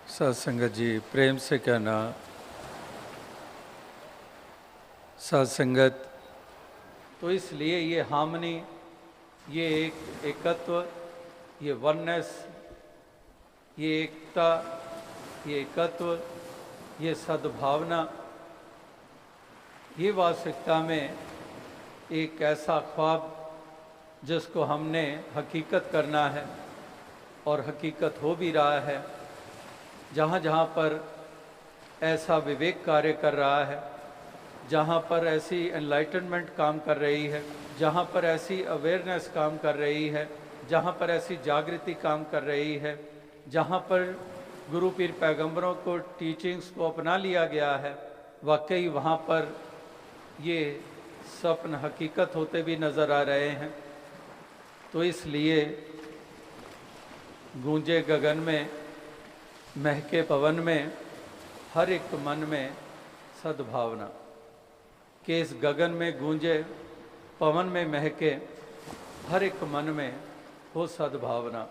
सत्संगत जी प्रेम से कहना, सत्संगत तो इसलिए ये हार्मनी, ये एकत्व, ये वननेस, ये एकता, ये एकत्व, ये सद्भावना, ये वास्तविकता में एक ऐसा ख्वाब जिसको हमने हकीकत करना है और हकीकत हो भी रहा है। जहाँ जहाँ पर ऐसा विवेक कार्य कर रहा है, जहाँ पर ऐसी एनलाइटनमेंट काम कर रही है, जहाँ पर ऐसी अवेयरनेस काम कर रही है, जहाँ पर ऐसी जागृति काम कर रही है, जहाँ पर गुरु पीर पैगंबरों को टीचिंग्स को अपना लिया गया है, वाकई वहाँ पर ये स्वप्न हकीकत होते भी नज़र आ रहे हैं। तो इसलिए गूंजे गगन में, महके पवन में, हर एक मन में सद्भावना कि इस गगन में गूंजे, पवन में महके, हर एक मन में हो सद्भावना।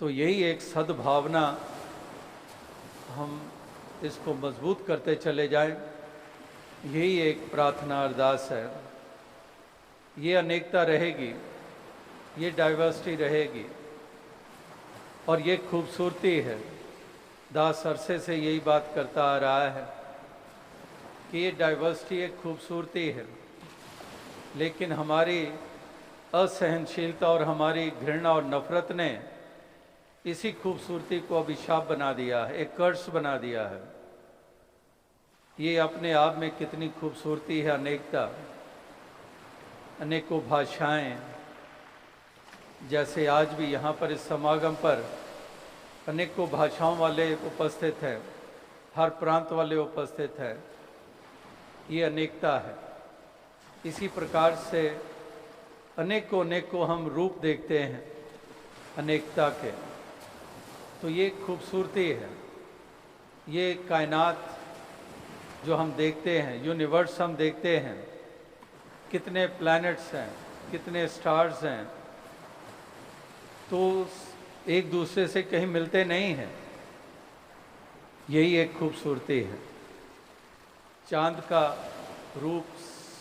तो यही एक सद्भावना, हम इसको मजबूत करते चले जाएं, यही एक प्रार्थना अरदास है। ये अनेकता रहेगी, ये डाइवर्सिटी रहेगी और ये खूबसूरती है। दास अरसे से यही बात करता आ रहा है कि ये डाइवर्सिटी एक खूबसूरती है, लेकिन हमारी असहनशीलता और हमारी घृणा और नफरत ने इसी खूबसूरती को अभिशाप बना दिया है, एक कर्स बना दिया है। ये अपने आप में कितनी खूबसूरती है, अनेकता, अनेकों भाषाएं। जैसे आज भी यहाँ पर इस समागम पर अनेकों भाषाओं वाले उपस्थित हैं, हर प्रांत वाले उपस्थित हैं, ये अनेकता है। इसी प्रकार से अनेकों हम रूप देखते हैं अनेकता के, तो ये खूबसूरती है। ये कायनात जो हम देखते हैं, यूनिवर्स हम देखते हैं, कितने प्लैनेट्स हैं, कितने स्टार्स हैं, तो एक दूसरे से कहीं मिलते नहीं हैं। यही एक खूबसूरती है। चांद का रूप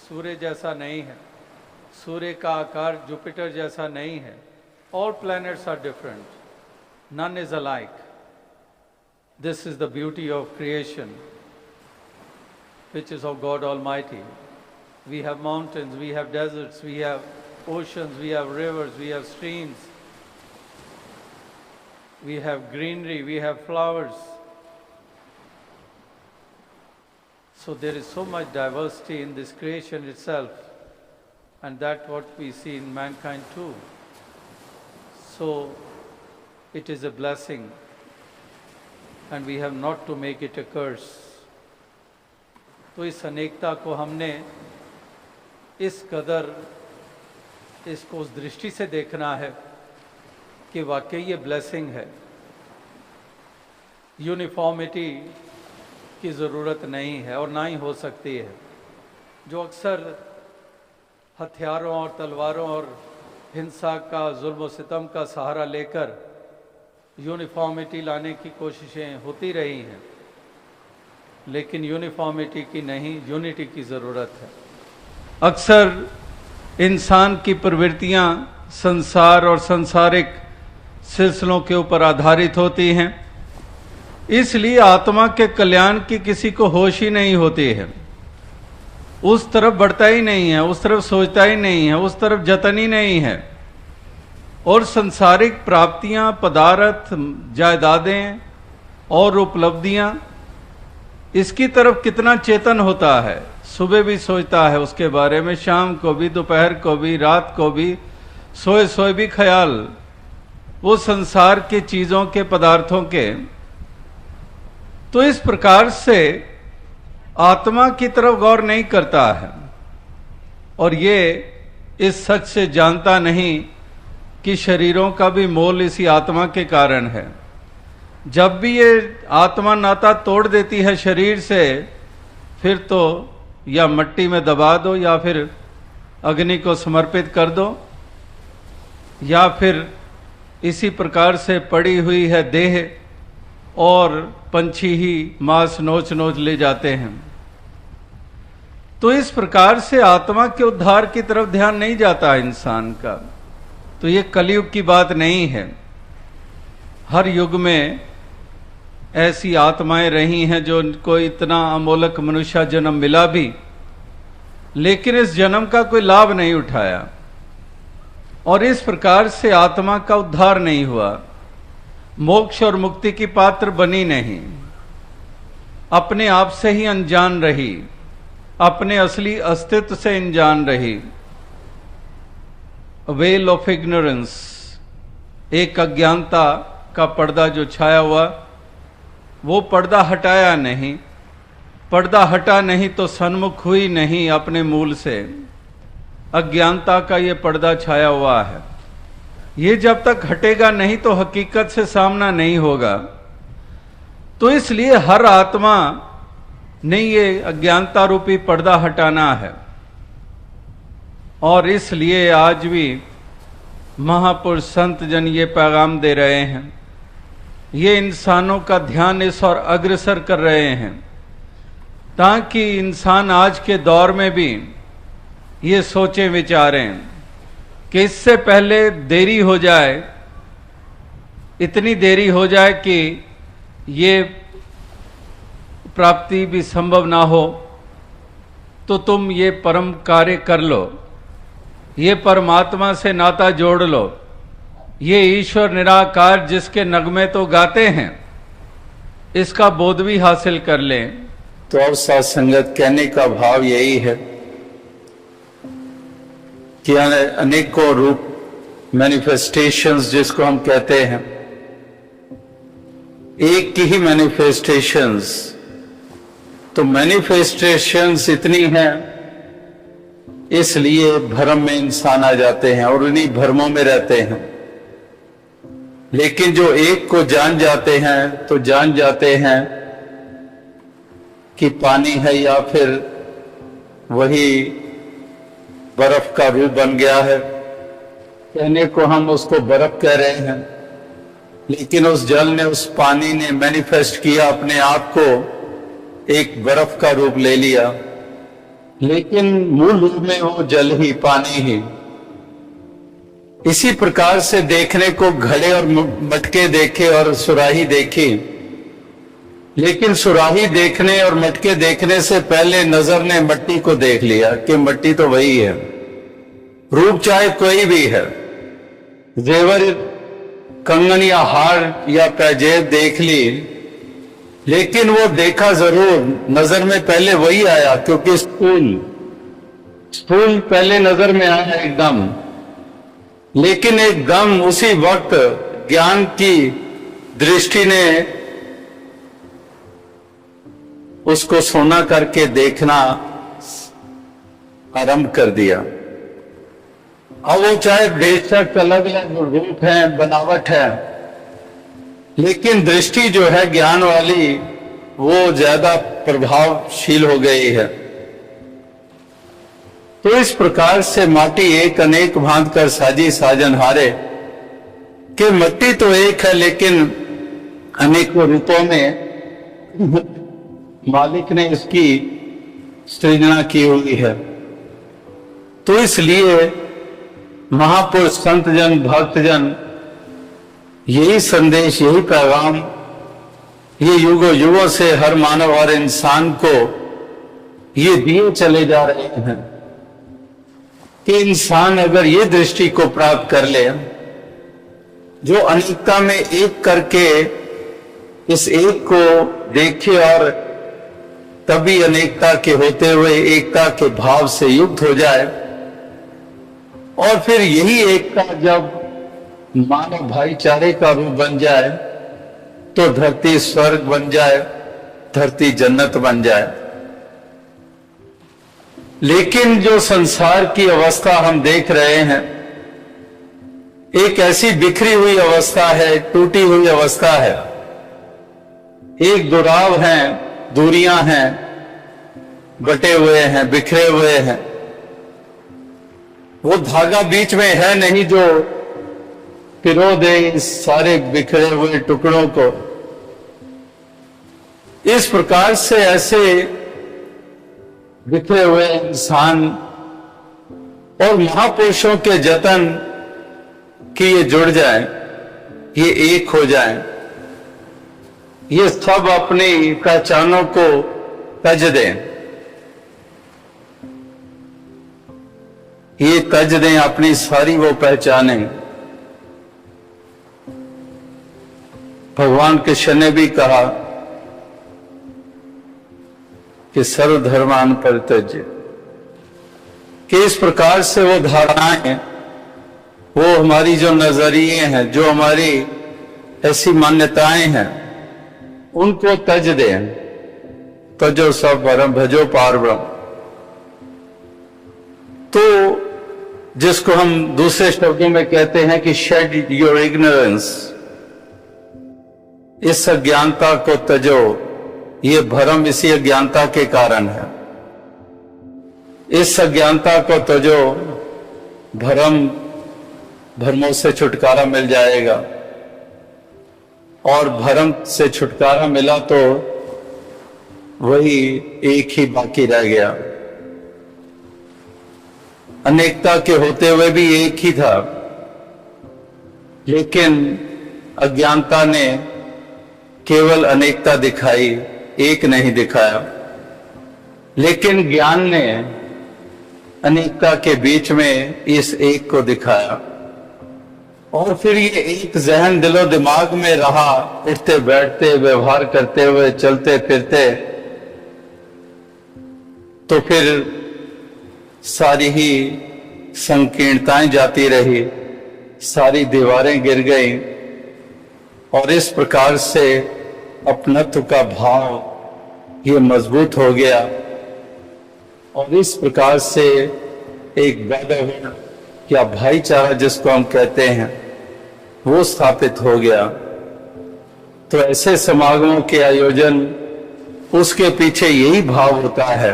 सूर्य जैसा नहीं है, सूर्य का आकार जुपिटर जैसा नहीं है। All planets are different. None is alike. This is the beauty of creation, which is of God Almighty. We have mountains, we have deserts, we have oceans, we have rivers, we have streams, we have greenery, we have flowers. So there is so much diversity in this creation itself, and that's what we see in mankind too. So it is a blessing, and we have not to make it a curse. तो इस अनेकता को हमने इस कदर इसको उस दृष्टि से देखना है कि वाकई ये ब्लेसिंग है। यूनिफॉर्मिटी की ज़रूरत नहीं है और ना ही हो सकती है। जो अक्सर हथियारों और तलवारों और हिंसा का, जुल्म और सितम का सहारा लेकर यूनिफॉर्मिटी लाने की कोशिशें होती रही हैं, लेकिन यूनिफॉर्मिटी की नहीं, यूनिटी की ज़रूरत है। अक्सर इंसान की प्रवृत्तियां संसार और सांसारिक सिलसिलों के ऊपर आधारित होती हैं, इसलिए आत्मा के कल्याण की किसी को होश ही नहीं होती है। उस तरफ बढ़ता ही नहीं है, उस तरफ सोचता ही नहीं है, उस तरफ जतन ही नहीं है। और संसारिक प्राप्तियां, पदार्थ, जायदादें और उपलब्धियां, इसकी तरफ कितना चेतन होता है। सुबह भी सोचता है उसके बारे में, शाम को भी, दोपहर को भी, रात को भी, सोए सोए भी ख्याल वो संसार की चीजों के, पदार्थों के। तो इस प्रकार से आत्मा की तरफ गौर नहीं करता है और ये इस सच से जानता नहीं कि शरीरों का भी मोल इसी आत्मा के कारण है। जब भी ये आत्मा नाता तोड़ देती है शरीर से, फिर तो या मट्टी में दबा दो, या फिर अग्नि को समर्पित कर दो, या फिर इसी प्रकार से पड़ी हुई है देह और पंछी ही मांस नोच नोच ले जाते हैं। तो इस प्रकार से आत्मा के उद्धार की तरफ ध्यान नहीं जाता इंसान का। तो ये कलयुग की बात नहीं है। हर युग में ऐसी आत्माएं रही हैं जो उनको इतना अमोलक मनुष्य जन्म मिला भी, लेकिन इस जन्म का कोई लाभ नहीं उठाया और इस प्रकार से आत्मा का उद्धार नहीं हुआ, मोक्ष और मुक्ति की पात्र बनी नहीं, अपने आप से ही अनजान रही, अपने असली अस्तित्व से अनजान रही। वेल ऑफ इग्नोरेंस, एक अज्ञानता का पर्दा जो छाया हुआ, वो पर्दा हटाया नहीं। पर्दा हटा नहीं तो सन्मुख हुई नहीं अपने मूल से। अज्ञानता का ये पर्दा छाया हुआ है, ये जब तक हटेगा नहीं तो हकीकत से सामना नहीं होगा। तो इसलिए हर आत्मा ने ये अज्ञानता रूपी पर्दा हटाना है। और इसलिए आज भी महापुरुष संत जन ये पैगाम दे रहे हैं, ये इंसानों का ध्यान इस और अग्रसर कर रहे हैं, ताकि इंसान आज के दौर में भी ये सोचें विचारें कि इससे पहले देरी हो जाए, इतनी देरी हो जाए कि ये प्राप्ति भी संभव ना हो, तो तुम ये परम कार्य कर लो, ये परमात्मा से नाता जोड़ लो, ये ईश्वर निराकार जिसके नगमे तो गाते हैं, इसका बोध भी हासिल कर लें। तो अब साथ संगत कहने का भाव यही है कि अनेकों रूप मैनिफेस्टेशंस जिसको हम कहते हैं, एक की ही मैनिफेस्टेशंस, तो मैनिफेस्टेशंस इतनी हैं, इसलिए भ्रम में इंसान आ जाते हैं और उन्हीं भ्रमों में रहते हैं। लेकिन जो एक को जान जाते हैं तो जान जाते हैं कि पानी है या फिर वही बर्फ का रूप बन गया है। कहने को हम उसको बर्फ कह रहे हैं, लेकिन उस जल ने, उस पानी ने मैनिफेस्ट किया अपने आप को, एक बर्फ का रूप ले लिया, लेकिन मूल रूप में वो जल ही, पानी ही। इसी प्रकार से देखने को घड़े और मटके देखे और सुराही देखी, लेकिन सुराही देखने और मटके देखने से पहले नजर ने मिट्टी को देख लिया कि मिट्टी तो वही है। रूप चाहे कोई भी है, जेवर, कंगन या हार या पैजेब देख ली, लेकिन वो देखा जरूर, नजर में पहले वही आया, क्योंकि स्थूल पहले नजर में आया एकदम, लेकिन एकदम उसी वक्त ज्ञान की दृष्टि ने उसको सोना करके देखना आरंभ कर दिया। अब वो चाहे बेशक अलग अलग रूप है, बनावट है, लेकिन दृष्टि जो है ज्ञान वाली वो ज्यादा प्रभावशील हो गई है। तो इस प्रकार से माटी एक अनेक भांत कर साजी साजन हारे, कि मिट्टी तो एक है लेकिन अनेकों रूपों में मालिक ने इसकी सृजना की हुई है। तो इसलिए महापुरुष संत जन, भक्त जन यही संदेश, यही पैगाम ये युगों युगों से हर मानव और इंसान को ये दिए चले जा रहे हैं कि इंसान अगर ये दृष्टि को प्राप्त कर ले, जो अनेकता में एक करके इस एक को देखे और तभी अनेकता के होते हुए एकता के भाव से युक्त हो जाए, और फिर यही एकता जब मानव भाईचारे का रूप बन जाए तो धरती स्वर्ग बन जाए, धरती जन्नत बन जाए। लेकिन जो संसार की अवस्था हम देख रहे हैं, एक ऐसी बिखरी हुई अवस्था है, टूटी हुई अवस्था है, एक दुराव है, दूरियां हैं, बटे हुए हैं, बिखरे हुए हैं। वो धागा बीच में है नहीं जो पिरो दे इस सारे बिखरे हुए टुकड़ों को। इस प्रकार से ऐसे बिखरे हुए इंसान और महापुरुषों के जतन कि ये जुड़ जाए, ये एक हो जाए, ये सब अपनी पहचानों को तज दें, ये तज दें अपनी सारी वो पहचानें। भगवान कृष्ण ने भी कहा कि सर्वधर्मान परित्यज्य, कि इस प्रकार से वो धारणाएं, वो हमारी जो नजरिए हैं, जो हमारी ऐसी मान्यताएं हैं, उनको तज दें। तजो सब परम भजो पार ब्रह्म, तो जिसको हम दूसरे शब्दों में कहते हैं कि शेड योर इग्नोरेंस, इस अज्ञानता को तजो। ये भ्रम इसी अज्ञानता के कारण है। इस अज्ञानता को तजो, भ्रमों से छुटकारा मिल जाएगा। और भ्रम से छुटकारा मिला तो वही एक ही बाकी रह गया। अनेकता के होते हुए भी एक ही था, लेकिन अज्ञानता ने केवल अनेकता दिखाई, एक नहीं दिखाया। लेकिन ज्ञान ने अनेकता के बीच में इस एक को दिखाया। और फिर ये एक जहन दिलो दिमाग में रहा, उठते बैठते, व्यवहार करते हुए, चलते फिरते, तो फिर सारी ही संकीर्णताएं जाती रही, सारी दीवारें गिर गई। और इस प्रकार से अपनत्व का भाव ये मजबूत हो गया। और इस प्रकार से एक ब्रदरहुड या भाईचारा जिसको हम कहते हैं, वो स्थापित हो गया। तो ऐसे समागमों के आयोजन, उसके पीछे यही भाव होता है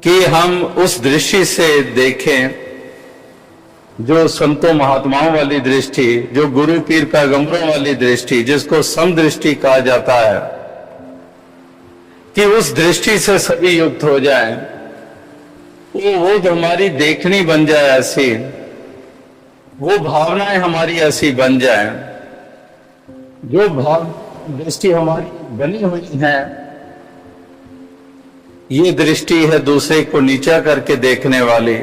कि हम उस दृष्टि से देखें, जो संतों महात्माओं वाली दृष्टि, जो गुरु पीर पैगंबरों वाली दृष्टि, जिसको समदृष्टि कहा जाता है, कि उस दृष्टि से सभी युक्त हो जाएं। वो जो हमारी देखनी बन जाए ऐसी, वो भावनाएं हमारी ऐसी बन जाएं, जो भाव दृष्टि हमारी बनी हुई है। ये दृष्टि है दूसरे को नीचा करके देखने वाली,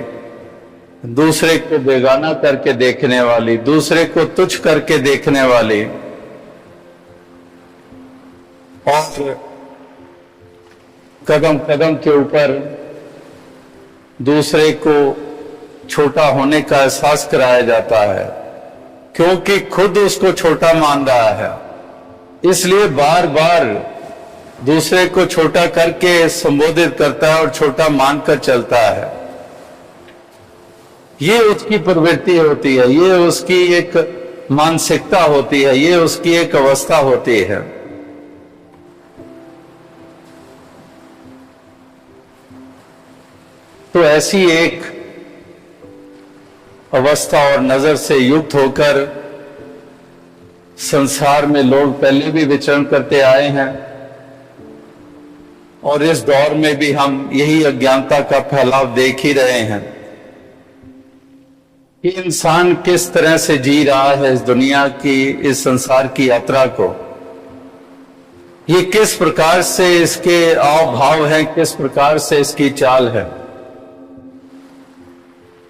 दूसरे को बेगाना करके देखने वाली, दूसरे को तुच्छ करके देखने वाली। और कदम कदम के ऊपर दूसरे को छोटा होने का एहसास कराया जाता है, क्योंकि खुद उसको छोटा मान रहा है। इसलिए बार बार दूसरे को छोटा करके संबोधित करता है और छोटा मानकर चलता है। ये उसकी प्रवृत्ति होती है, ये उसकी एक मानसिकता होती है, ये उसकी एक अवस्था होती है। तो ऐसी एक अवस्था और नजर से युक्त होकर संसार में लोग पहले भी विचरण करते आए हैं, और इस दौर में भी हम यही अज्ञानता का फैलाव देख ही रहे हैं कि इंसान किस तरह से जी रहा है इस दुनिया की, इस संसार की यात्रा को। ये किस प्रकार से इसके आव भाव हैं, किस प्रकार से इसकी चाल है,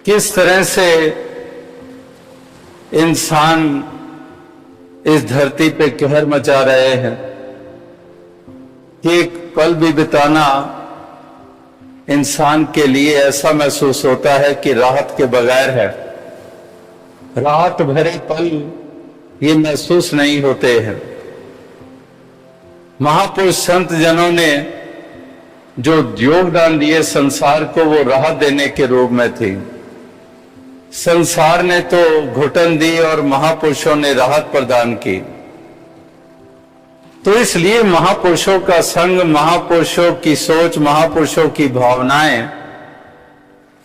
किस तरह से इंसान इस धरती पे कहर मचा रहे हैं कि एक पल भी बिताना इंसान के लिए ऐसा महसूस होता है कि राहत के बगैर है। राहत भरे पल ये महसूस नहीं होते हैं। महापुरुष संत जनों ने जो योगदान दिए संसार को, वो राहत देने के रूप में थी। संसार ने तो घुटन दी और महापुरुषों ने राहत प्रदान की। तो इसलिए महापुरुषों का संग, महापुरुषों की सोच, महापुरुषों की भावनाएं,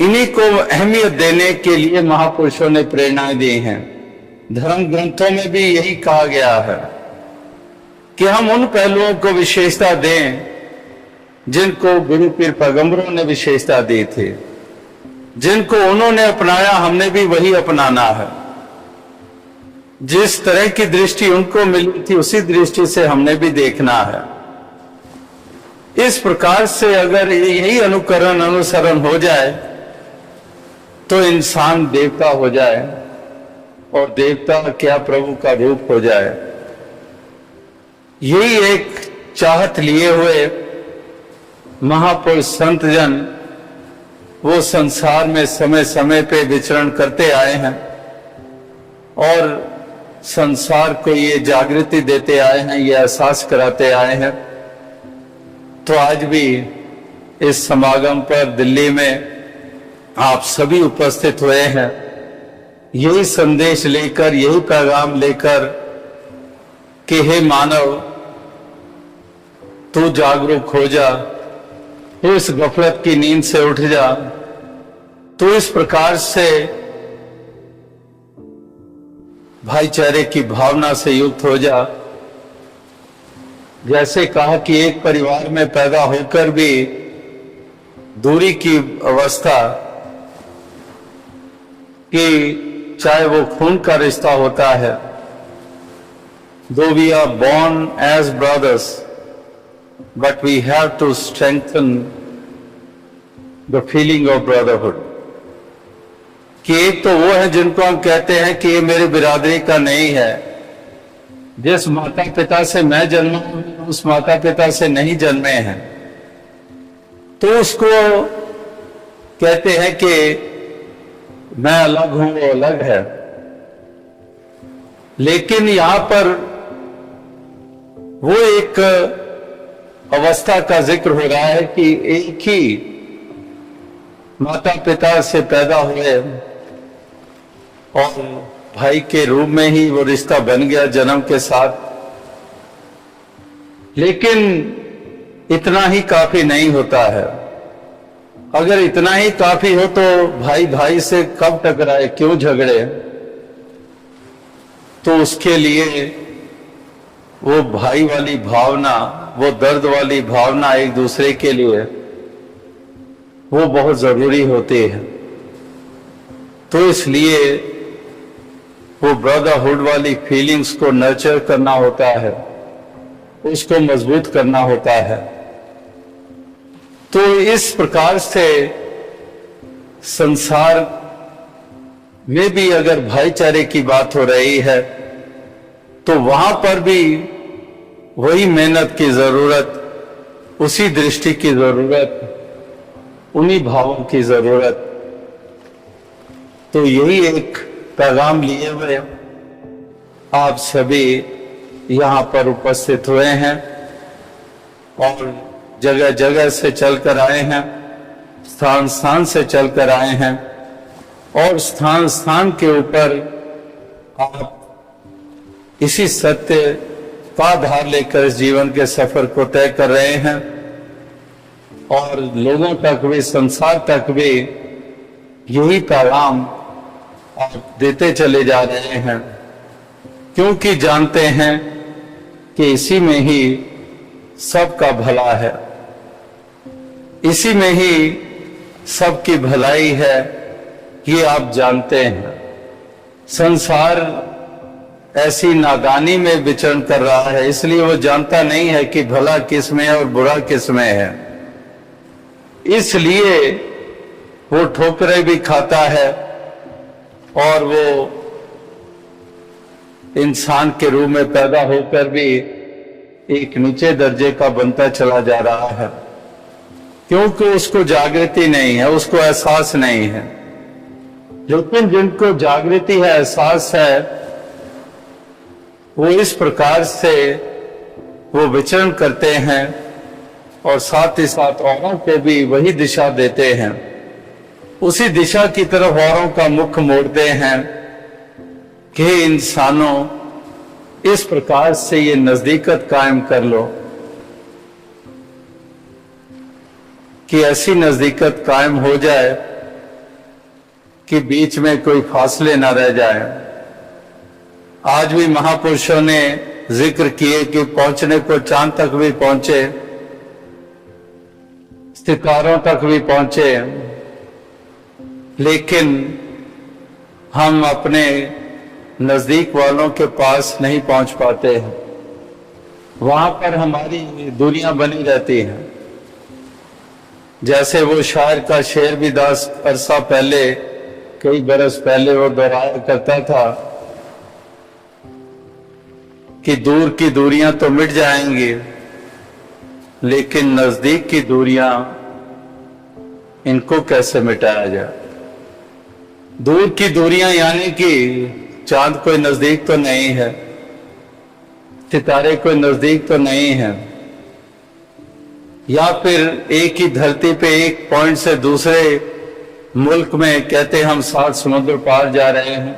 इन्हीं को अहमियत देने के लिए महापुरुषों ने प्रेरणाएं दी हैं। धर्म ग्रंथों में भी यही कहा गया है कि हम उन पहलुओं को विशेषता दें जिनको गुरु पीर पैगंबरों ने विशेषता दी थी, जिनको उन्होंने अपनाया हमने भी वही अपनाना है। जिस तरह की दृष्टि उनको मिली थी उसी दृष्टि से हमने भी देखना है। इस प्रकार से अगर यही अनुकरण अनुसरण हो जाए तो इंसान देवता हो जाए और देवता क्या प्रभु का रूप हो जाए। यही एक चाहत लिए हुए महापुरुष संत जन वो संसार में समय समय पे विचरण करते आए हैं और संसार को ये जागृति देते आए हैं, ये एहसास कराते आए हैं। तो आज भी इस समागम पर दिल्ली में आप सभी उपस्थित हुए हैं, यही संदेश लेकर, यही पैगाम लेकर कि हे मानव, तू जागरूक हो जा, तू इस गफलत की नींद से उठ जा, तू इस प्रकार से भाईचारे की भावना से युक्त हो जा। जैसे कहा कि एक परिवार में पैदा होकर भी दूरी की अवस्था, कि चाहे वो खून का रिश्ता होता है, दो we are born as brothers but we have to strengthen the feeling of brotherhood. कि एक तो वो है जिनको हम कहते हैं कि ये मेरी बिरादरी का नहीं है, जिस माता पिता से मैं जन्मा हूं उस माता पिता से नहीं जन्मे हैं, तो उसको कहते हैं कि मैं अलग हूं, वो अलग है। लेकिन यहां पर वो एक अवस्था का जिक्र हो रहा है कि एक ही माता पिता से पैदा हुए और भाई के रूप में ही वो रिश्ता बन गया जन्म के साथ। लेकिन इतना ही काफी नहीं होता है। अगर इतना ही काफी हो तो भाई भाई से कब टकराए, क्यों झगड़े? तो उसके लिए वो भाई वाली भावना, वो दर्द वाली भावना एक दूसरे के लिए वो बहुत जरूरी होती है। तो इसलिए वो ब्रदरहुड वाली फीलिंग्स को नर्चर करना होता है, उसको मजबूत करना होता है। तो इस प्रकार से संसार में भी अगर भाईचारे की बात हो रही है तो वहां पर भी वही मेहनत की जरूरत, उसी दृष्टि की जरूरत, उन्हीं भावों की जरूरत। तो यही एक पैगाम लिए हुए आप सभी यहां पर उपस्थित हुए हैं और जगह जगह से चलकर आए हैं, स्थान स्थान से चलकर आए हैं और स्थान स्थान के ऊपर आप इसी सत्य का आधार लेकर इस जीवन के सफर को तय कर रहे हैं और लोगों तक भी, संसार तक भी यही पैगाम आप देते चले जा रहे हैं, क्योंकि जानते हैं कि इसी में ही सबका भला है, इसी में ही सबकी भलाई है, ये आप जानते हैं। संसार ऐसी नादानी में विचरण कर रहा है, इसलिए वो जानता नहीं है कि भला किस में है और बुरा किस में है। इसलिए वो ठोकरें भी खाता है और वो इंसान के रूप में पैदा होकर भी एक नीचे दर्जे का बनता चला जा रहा है, क्योंकि उसको जागृति नहीं है, उसको एहसास नहीं है। लेकिन जिनको जागृति है, एहसास है, वो इस प्रकार से वो विचरण करते हैं और साथ ही साथ औरों को भी वही दिशा देते हैं, उसी दिशा की तरफ औरों का मुख मोड़ते हैं कि इंसानों इस प्रकार से ये नजदीकत कायम कर लो कि ऐसी नजदीकत कायम हो जाए कि बीच में कोई फासले ना रह जाए। आज भी महापुरुषों ने जिक्र किए कि पहुंचने को चांद तक भी पहुंचे, सितारों तक भी पहुंचे, लेकिन हम अपने नजदीक वालों के पास नहीं पहुंच पाते हैं। वहां पर हमारी दूरियां बनी रहती हैं। जैसे वो शायर का शेर भी 10 अरसा पहले, कई बरस पहले वो दोहराया करता था कि दूर की दूरियां तो मिट जाएंगी, लेकिन नजदीक की दूरियां, इनको कैसे मिटाया जाए। दूर की दूरियां यानी कि चांद कोई नजदीक तो नहीं है, सितारे कोई नजदीक तो नहीं है, या फिर एक ही धरती पे एक पॉइंट से दूसरे मुल्क में कहते हम 7 समुद्र पार जा रहे हैं,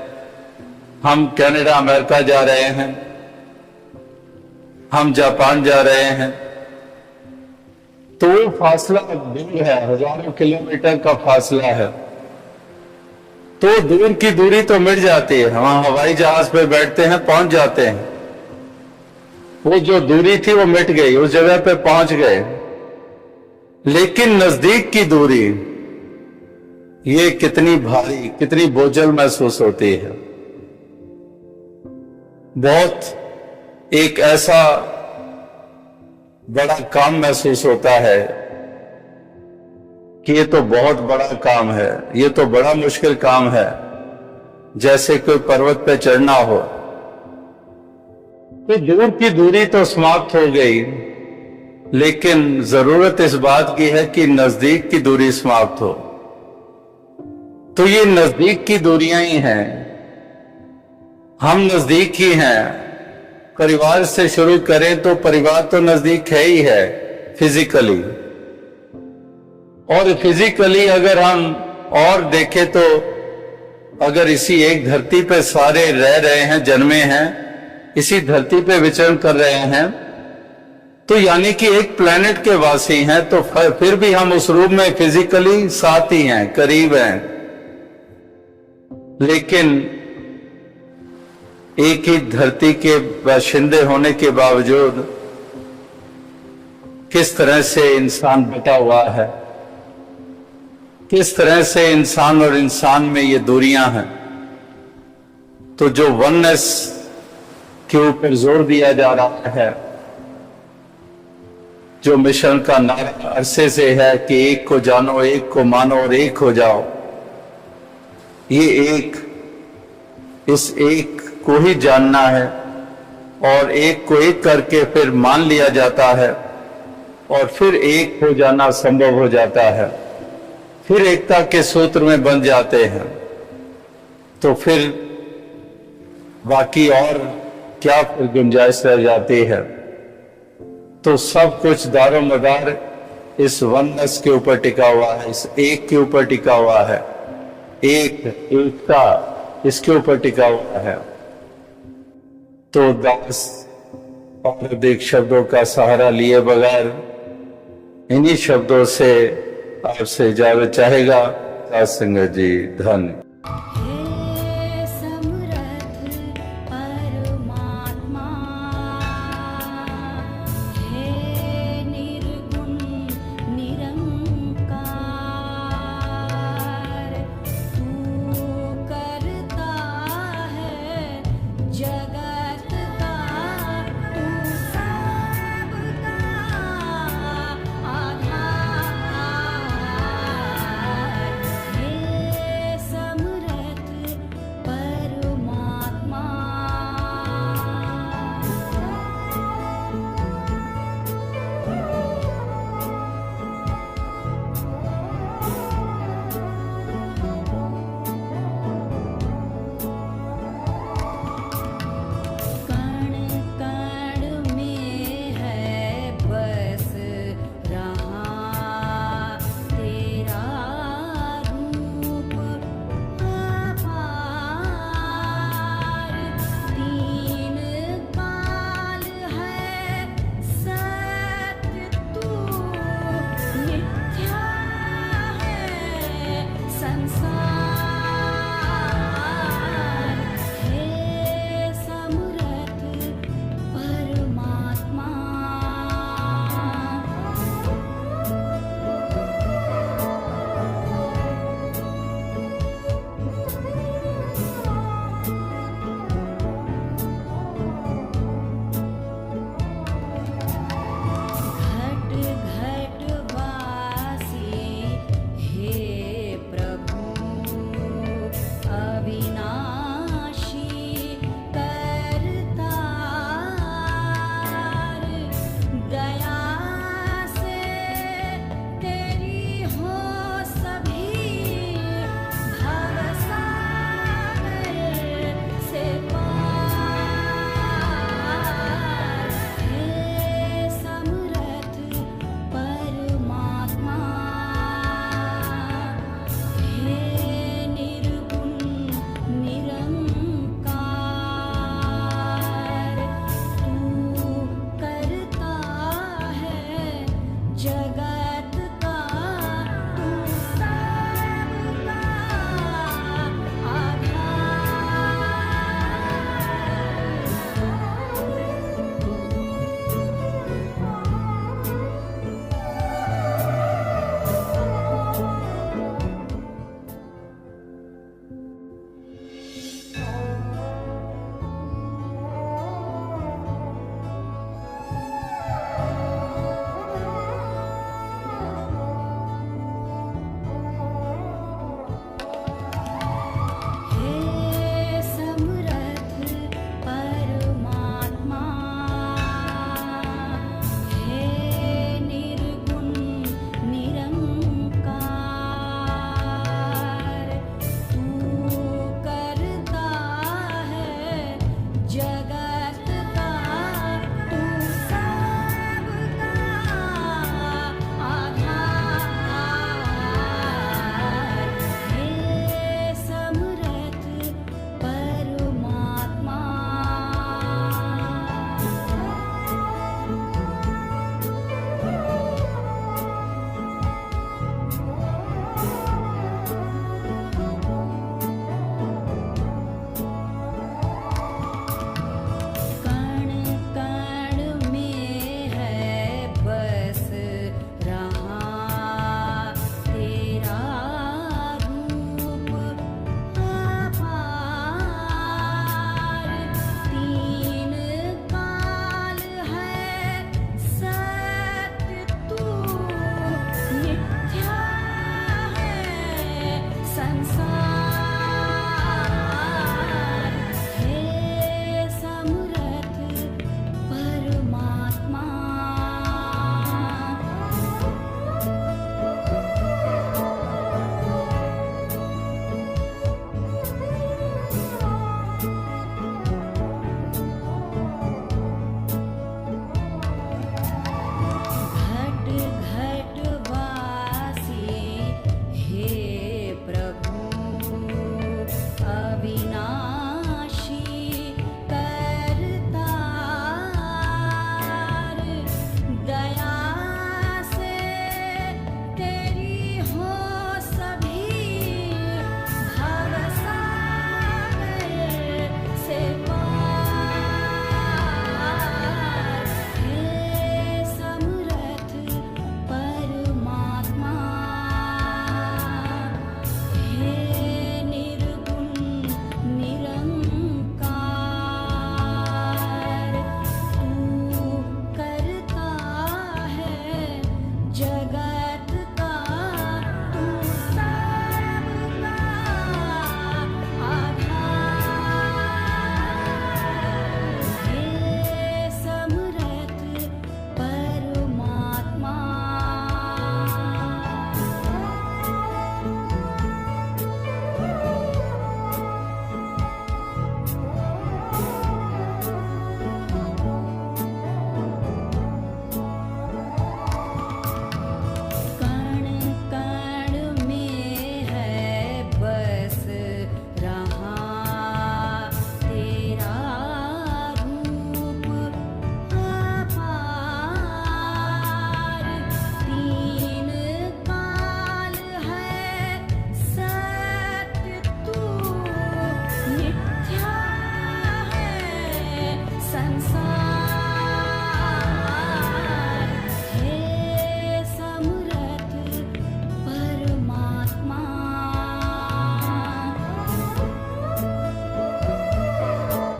हम कनाडा अमेरिका जा रहे हैं, हम जापान जा रहे हैं, तो वो फासला दूर है, हजारों किलोमीटर का फासला है। तो दूर की दूरी तो मिट जाती है, वहां हवाई जहाज पे बैठते हैं, पहुंच जाते हैं, वो जो दूरी थी वो मिट गई, उस जगह पे पहुंच गए। लेकिन नजदीक की दूरी, ये कितनी भारी, कितनी बोझल महसूस होती है। बहुत एक ऐसा बड़ा काम महसूस होता है कि ये तो बहुत बड़ा काम है, ये तो बड़ा मुश्किल काम है, जैसे कोई पर्वत पे चढ़ना हो। तो दूर की दूरी तो समाप्त हो गई, लेकिन जरूरत इस बात की है कि नजदीक की दूरी समाप्त हो। तो ये नजदीक की दूरियां ही हैं, हम नजदीक ही हैं। परिवार से शुरू करें तो परिवार तो नजदीक है ही है फिजिकली, और फिजिकली अगर हम और देखें तो अगर इसी एक धरती पे सारे रह रहे हैं, जन्मे हैं, इसी धरती पे विचरण कर रहे हैं, तो यानी कि एक प्लेनेट के वासी हैं, तो फिर भी हम उस रूप में फिजिकली साथ ही हैं, करीब हैं। लेकिन एक ही धरती के बाशिंदे होने के बावजूद किस तरह से इंसान बटा हुआ है, किस तरह से इंसान और इंसान में ये दूरियां हैं। तो जो वननेस के ऊपर जोर दिया जा रहा है, जो मिशन का नारा अरसे से है कि एक को जानो, एक को मानो और एक हो जाओ, ये एक, इस एक को ही जानना है, और एक को एक करके फिर मान लिया जाता है, और फिर एक हो जाना संभव हो जाता है, फिर एकता के सूत्र में बन जाते हैं। तो फिर बाकी और क्या फिर गुंजाइश रह जाती है। तो सब कुछ दारोमदार इस वननेस के ऊपर टिका हुआ है, इस एक के ऊपर टिका हुआ है, एकता इसके ऊपर टिका हुआ है। तो दास और अधिक शब्दों का सहारा लिए बगैर इन्हीं शब्दों से आपसे इजाजत चाहेगा। दास संगत जी, धन्य।